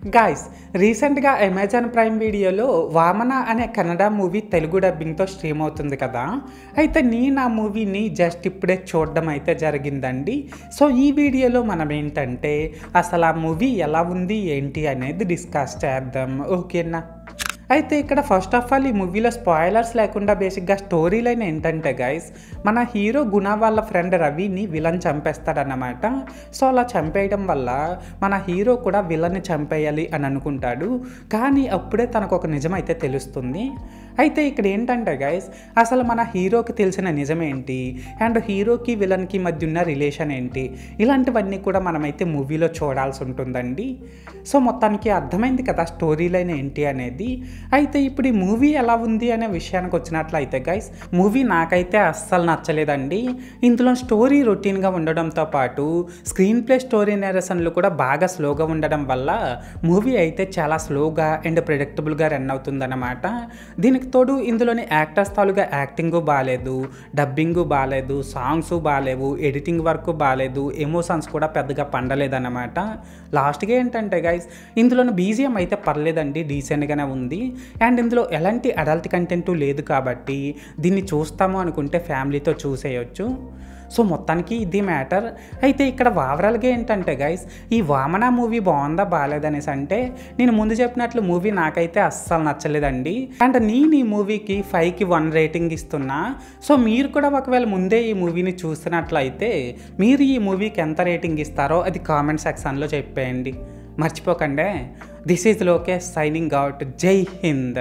Guys, రీసెంట్‌గా Amazon prime వీడియోలో 'వామన' అనే కన్నడ మూవీ తెలుగు డబ్బింగ్‌తో స్ట్రీమ్ అవుతుంది కదా! అయితే నేను ఆ మూవీని జస్ట్ ఇప్పుడే చూడడం అయితే జరిగిందండి. సో, ఈ వీడియోలో మనం ఏంటంటే అసలు ఆ మూవీ ఎలా ఉంది, ఏంటి అనేది డిస్కస్ చేద్దాం. ఓకేనా? అయితే ఇక్కడ ఫస్ట్ ఆఫ్ ఆల్ ఈ మూవీలో స్పాయిలర్స్ లేకుండా బేసిక్‌గా స్టోరీ లైన్ ఏంటంటే గైస్, మన హీరో గుణ వాళ్ళ ఫ్రెండ్ రవిని విలన్ చంపేస్తాడన్నమాట. సో, అలా చంపేయడం వల్ల మన హీరో కూడా విలన్ని చంపేయాలి అని అనుకుంటాడు. కానీ అప్పుడే తనకు ఒక నిజం అయితే తెలుస్తుంది. అయితే ఇక్కడ ఏంటంటే గైస్, అసలు మన హీరోకి తెలిసిన నిజం ఏంటి, అండ్ హీరోకి విలన్కి మధ్య ఉన్న రిలేషన్ ఏంటి, ఇలాంటివన్నీ కూడా మనమైతే మూవీలో చూడాల్సి ఉంటుందండి. సో, మొత్తానికి అర్థమైంది కదా స్టోరీ లైన్ ఏంటి అనేది. అయితే ఇప్పుడు ఈ మూవీ ఎలా ఉంది అనే విషయానికి వచ్చినట్లయితే గైస్, మూవీ నాకైతే అస్సలు నచ్చలేదండి. ఇందులో స్టోరీ రొటీన్గా ఉండడంతో పాటు స్క్రీన్ ప్లే, స్టోరీ నేరేషన్లు కూడా బాగా స్లోగా ఉండడం వల్ల మూవీ అయితే చాలా స్లోగా అండ్ ప్రెడిక్టబుల్గా రన్ అవుతుందన్నమాట. దీనికి తోడు ఇందులోని యాక్టర్స్ తాలూగా యాక్టింగు బాగాలేదు, డబ్బింగు బాగాలేదు, సాంగ్స్ బాగాలేవు, ఎడిటింగ్ వర్క్ బాగాలేదు, ఎమోషన్స్ కూడా పెద్దగా పండలేదన్నమాట. లాస్ట్గా ఏంటంటే గైస్, ఇందులోని బీజిఎం అయితే పర్లేదండి, డీసెంట్గానే ఉంది. అండ్ ఇందులో ఎలాంటి అడల్ట్ కంటెంట్ లేదు కాబట్టి దీన్ని చూస్తాము అనుకుంటే ఫ్యామిలీతో చూసేయచ్చు. సో, మొత్తానికి ఇది మ్యాటర్. అయితే ఇక్కడ ఓవరాల్గా ఏంటంటే గైస్, ఈ 'వామన' మూవీ బాగుందా బాగాలేదనేసి అంటే, నేను ముందు చెప్పినట్లు మూవీ నాకైతే అస్సలు నచ్చలేదండి. అండ్ నేను ఈ మూవీకి 5కి 1 రేటింగ్ ఇస్తున్నా. సో, మీరు కూడా ఒకవేళ ముందే ఈ మూవీని చూస్తున్నట్లయితే మీరు ఈ మూవీకి ఎంత రేటింగ్ ఇస్తారో అది కామెంట్ సెక్షన్లో చెప్పేయండి. మర్చిపోకండి. This is Lokesh signing out. జై హింద్.